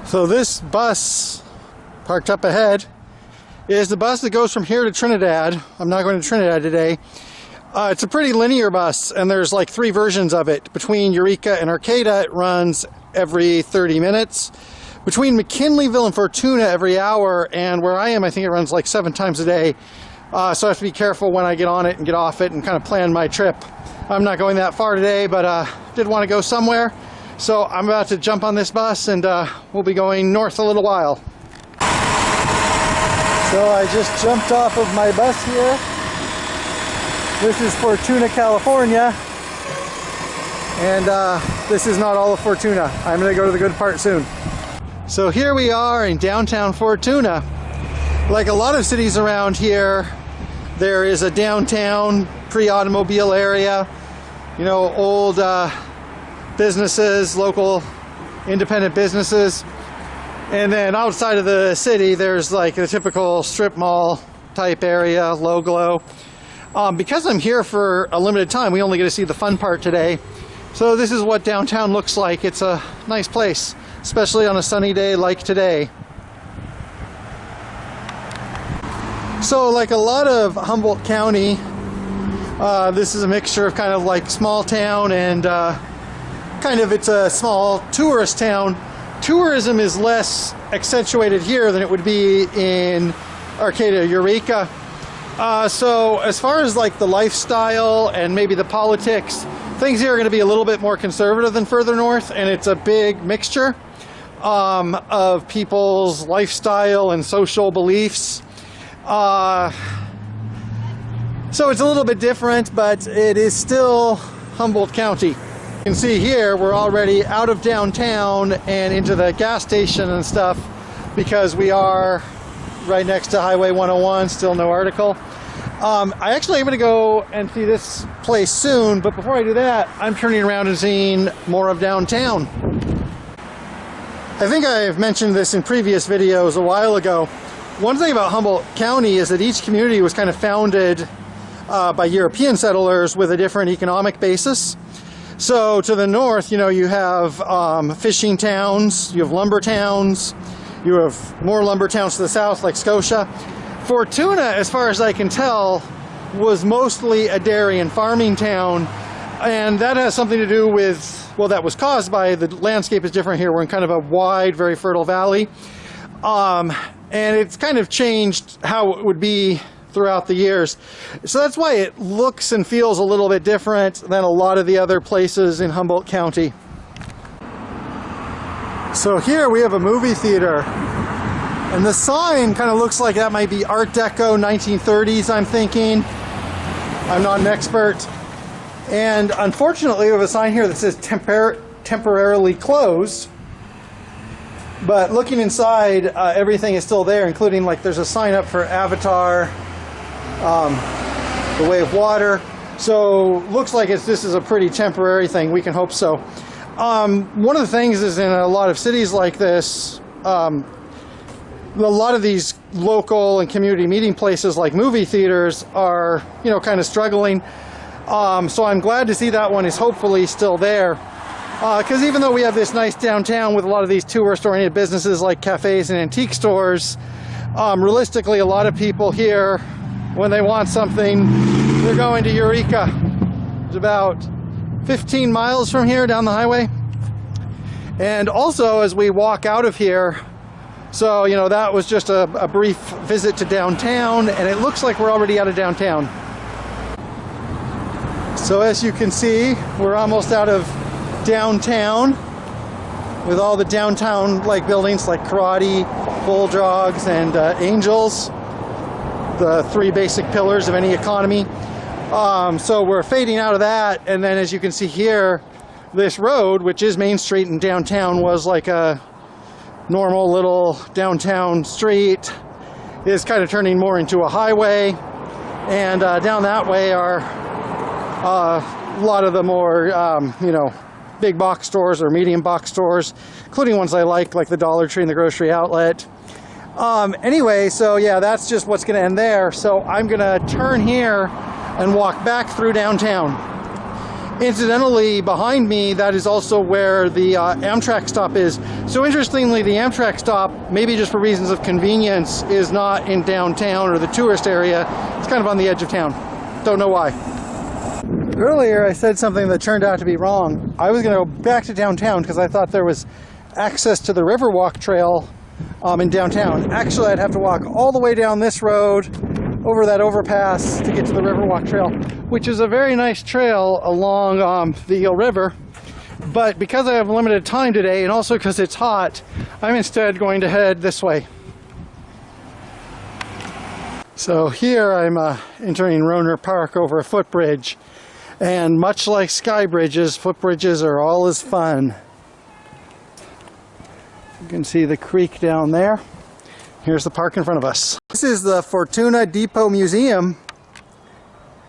So this bus parked up ahead is the bus that goes from here to Trinidad. I'm not going to Trinidad today. It's a pretty linear bus, and there's like 3 versions of it. Between Eureka and Arcata, it runs every 30 minutes. Between McKinleyville and Fortuna, every hour, and where I am, I think it runs like 7 times a day. So I have to be careful when I get on it and get off it and kind of plan my trip. I'm not going that far today, but did want to go somewhere. So I'm about to jump on this bus, and we'll be going north a little while. So I just jumped off of my bus here. This is Fortuna, California. And this is not all of Fortuna. I'm going to go to the good part soon. So here we are in downtown Fortuna. Like a lot of cities around here, there is a downtown pre-automobile area. You know, old businesses, local independent businesses. And then outside of the city, there's like a typical strip mall type area, low glow. Because I'm here for a limited time, we only get to see the fun part today. So this is what downtown looks like. It's a nice place, especially on a sunny day like today. So like a lot of Humboldt County, this is a mixture of kind of like small town and it's a small tourist town. Tourism is less accentuated here than it would be in Arcata, Eureka. So as far as like the lifestyle and maybe the politics, things here are going to be a little bit more conservative than further north, and it's a big mixture of people's lifestyle and social beliefs. So it's a little bit different, but it is still Humboldt County. You can see here we're already out of downtown and into the gas station and stuff because we are right next to Highway 101, still no article. I actually am going to go and see this place soon, but before I do that, I'm turning around and seeing more of downtown. I think I've mentioned this in previous videos a while ago. One thing about Humboldt County is that each community was kind of founded by European settlers with a different economic basis. So to the north, you know, you have fishing towns, you have lumber towns, you have more lumber towns to the south like Scotia. Fortuna, as far as I can tell, was mostly a dairy and farming town, and that has something to do with, well, that was caused by the landscape is different here. We're in kind of a wide, very fertile valley, and it's kind of changed how it would be throughout the years. So that's why it looks and feels a little bit different than a lot of the other places in Humboldt County. So here we have a movie theater, and the sign kind of looks like that might be Art Deco 1930s, I'm thinking. I'm not an expert. And unfortunately we have a sign here that says temporarily closed. But looking inside, everything is still there, including like there's a sign up for Avatar, The Way of Water. So looks like this is a pretty temporary thing. We can hope so. One of the things is in a lot of cities like this, a lot of these local and community meeting places like movie theaters are, you know, kind of struggling. So I'm glad to see that one is hopefully still there. Because even though we have this nice downtown with a lot of these tourist-oriented businesses like cafes and antique stores, realistically, a lot of people here, when they want something, they're going to Eureka. It's about 15 miles from here down the highway. And also, as we walk out of here, so, you know, that was just a brief visit to downtown, and it looks like we're already out of downtown. So as you can see, we're almost out of downtown with all the downtown-like buildings like Karate, Bulldogs, and Angels, the 3 basic pillars of any economy. So we're fading out of that, and then as you can see here, this road, which is Main Street in downtown, was like a normal little downtown street, is kind of turning more into a highway, and down that way are a lot of the more, you know, big box stores or medium box stores, including ones I like the Dollar Tree and the Grocery Outlet. Anyway, so yeah, that's just what's going to end there. So I'm going to turn here and walk back through downtown. Incidentally, behind me, that is also where the Amtrak stop is. So interestingly, the Amtrak stop, maybe just for reasons of convenience, is not in downtown or the tourist area. It's kind of on the edge of town. Don't know why. Earlier, I said something that turned out to be wrong. I was going to go back to downtown because I thought there was access to the Riverwalk Trail in downtown. Actually, I'd have to walk all the way down this road, over that overpass to get to the Riverwalk Trail, which is a very nice trail along the Eel River. But because I have limited time today, and also because it's hot, I'm instead going to head this way. So here I'm entering Rohner Park over a footbridge, and much like sky bridges, footbridges are all as fun. You can see the creek down there. Here's the park in front of us. This is the Fortuna Depot Museum.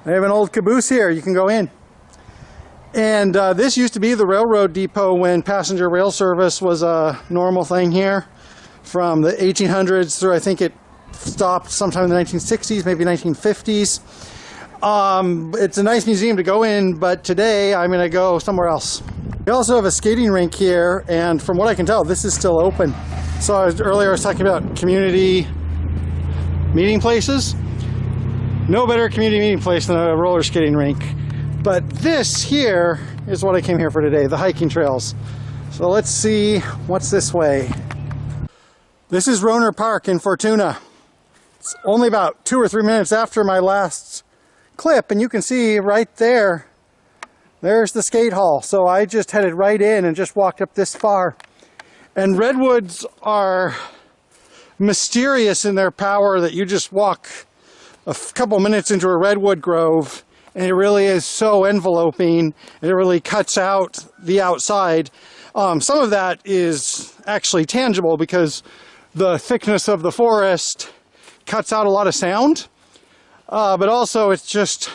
They have an old caboose here. You can go in. And this used to be the railroad depot when passenger rail service was a normal thing here from the 1800s through, I think it stopped sometime in the 1960s, maybe 1950s. It's a nice museum to go in, but today I'm going to go somewhere else. We also have a skating rink here, and from what I can tell, this is still open. So earlier I was talking about community meeting places. No better community meeting place than a roller skating rink. But this here is what I came here for today, the hiking trails. So let's see what's this way. This is Rohner Park in Fortuna. It's only about 2 or 3 minutes after my last clip, and you can see right there, there's the skate hall. So I just headed right in and just walked up this far. And redwoods are mysterious in their power, that you just walk a couple minutes into a redwood grove and it really is so enveloping, and it really cuts out the outside. Some of that is actually tangible because the thickness of the forest cuts out a lot of sound, but also it's just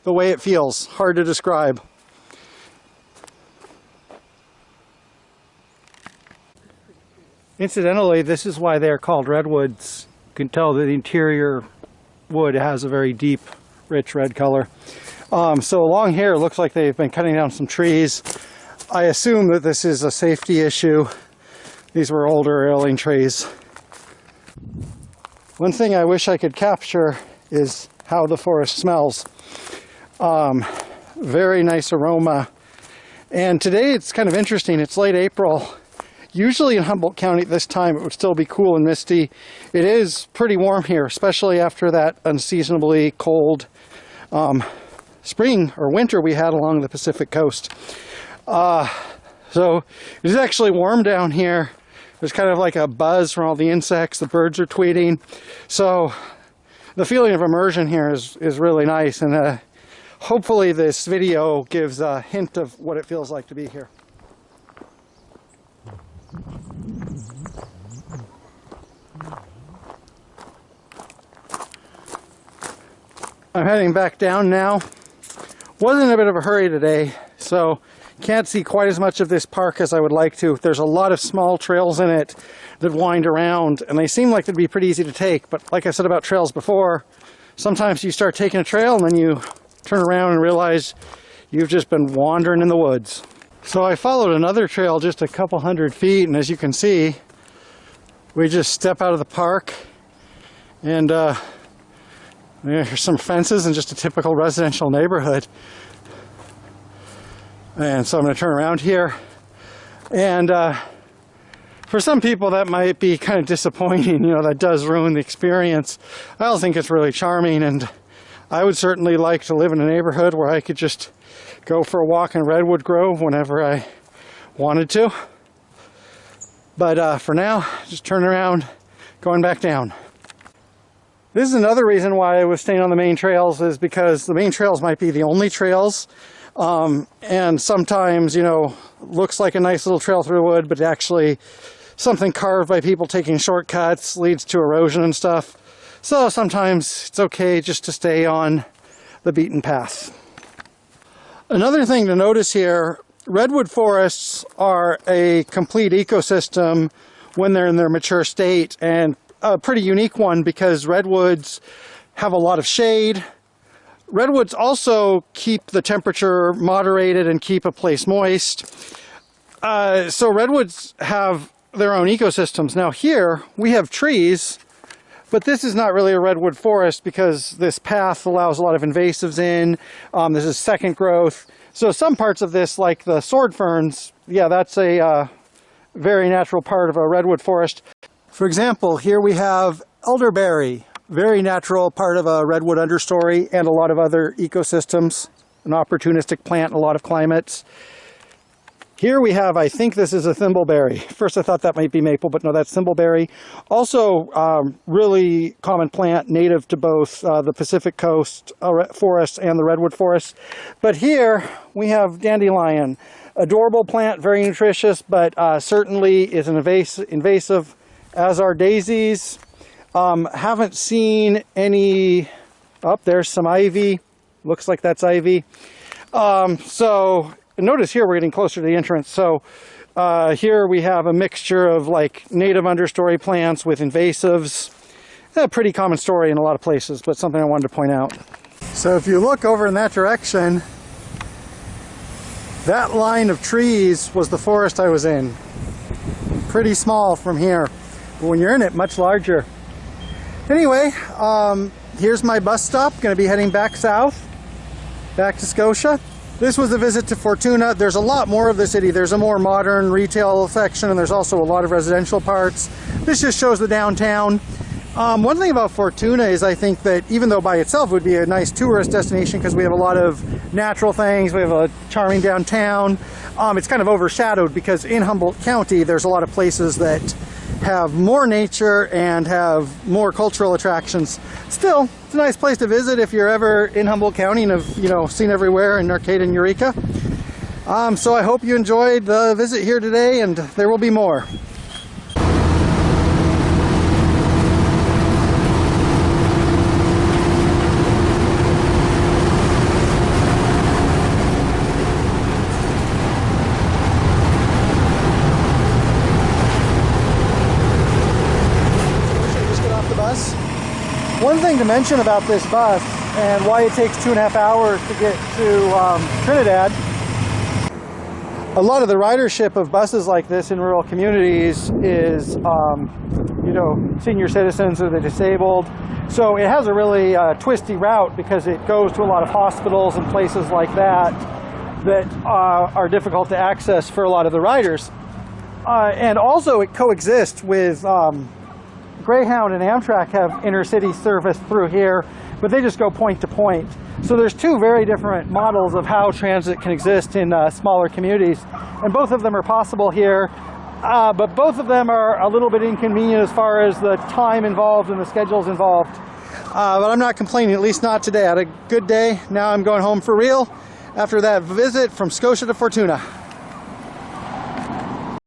the way it feels, hard to describe. Incidentally, this is why they're called redwoods. You can tell that the interior wood has a very deep, rich red color. So along here, it looks like they've been cutting down some trees. I assume that this is a safety issue. These were older, ailing trees. One thing I wish I could capture is how the forest smells. Very nice aroma. And today it's kind of interesting. It's late April. Usually in Humboldt County at this time it would still be cool and misty. It is pretty warm here, especially after that unseasonably cold spring or winter we had along the Pacific coast. So it is actually warm down here. There's kind of like a buzz from all the insects. The birds are tweeting. So the feeling of immersion here is really nice, and hopefully this video gives a hint of what it feels like to be here. I'm heading back down now. Was in a bit of a hurry today, so can't see quite as much of this park as I would like to. There's a lot of small trails in it that wind around, and they seem like they'd be pretty easy to take, but like I said about trails before, sometimes you start taking a trail and then you turn around and realize you've just been wandering in the woods. So I followed another trail just a couple hundred feet, and as you can see, we just step out of the park and there's some fences and just a typical residential neighborhood. And so I'm going to turn around here, and for some people that might be kind of disappointing, you know, that does ruin the experience. I don't think it's really charming, and I would certainly like to live in a neighborhood where I could just go for a walk in Redwood Grove whenever I wanted to. But for now, just turn around, going back down. This is another reason why I was staying on the main trails, is because the main trails might be the only trails. And sometimes, you know, looks like a nice little trail through the wood, but actually something carved by people taking shortcuts leads to erosion and stuff. So sometimes it's okay just to stay on the beaten path. Another thing to notice here, redwood forests are a complete ecosystem when they're in their mature state, and a pretty unique one because redwoods have a lot of shade, Redwoods also keep the temperature moderated and keep a place moist. So redwoods have their own ecosystems. Now here we have trees, but this is not really a redwood forest because this path allows a lot of invasives in. This is second growth. So some parts of this, like the sword ferns, yeah, that's a very natural part of a redwood forest. For example, here we have elderberry, very natural part of a redwood understory and a lot of other ecosystems, an opportunistic plant in a lot of climates. Here we have, I think this is a thimbleberry. First I thought that might be maple, but no, that's thimbleberry. Also, really common plant, native to both the Pacific Coast forests and the redwood forests. But here we have dandelion, adorable plant, very nutritious, but certainly is an invasive, as are daisies. Haven't seen any, there's some ivy. Looks like that's ivy. So notice here we're getting closer to the entrance. So here we have a mixture of like native understory plants with invasives. A pretty common story in a lot of places, but something I wanted to point out. So if you look over in that direction, that line of trees was the forest I was in. Pretty small from here, but when you're in it, much larger. Anyway, here's my bus stop. Going to be heading back south, back to Scotia. This was a visit to Fortuna. There's a lot more of the city. There's a more modern retail section, and there's also a lot of residential parts. This just shows the downtown. One thing about Fortuna is I think that even though by itself would be a nice tourist destination because we have a lot of natural things, we have a charming downtown, it's kind of overshadowed because in Humboldt County there's a lot of places that have more nature and have more cultural attractions. Still, it's a nice place to visit if you're ever in Humboldt County and have, seen everywhere in Arcata and Eureka. So I hope you enjoyed the visit here today, and there will be more. One thing to mention about this bus and why it takes 2.5 hours to get to Trinidad, a lot of the ridership of buses like this in rural communities is, senior citizens or the disabled. So it has a really twisty route because it goes to a lot of hospitals and places like that that are difficult to access for a lot of the riders. And also it coexists with Greyhound and Amtrak have intercity service through here, but they just go point to point. So there's two very different models of how transit can exist in smaller communities, and both of them are possible here, but both of them are a little bit inconvenient as far as the time involved and the schedules involved. But I'm not complaining, at least not today. I had a good day. Now I'm going home for real after that visit from Scotia to Fortuna.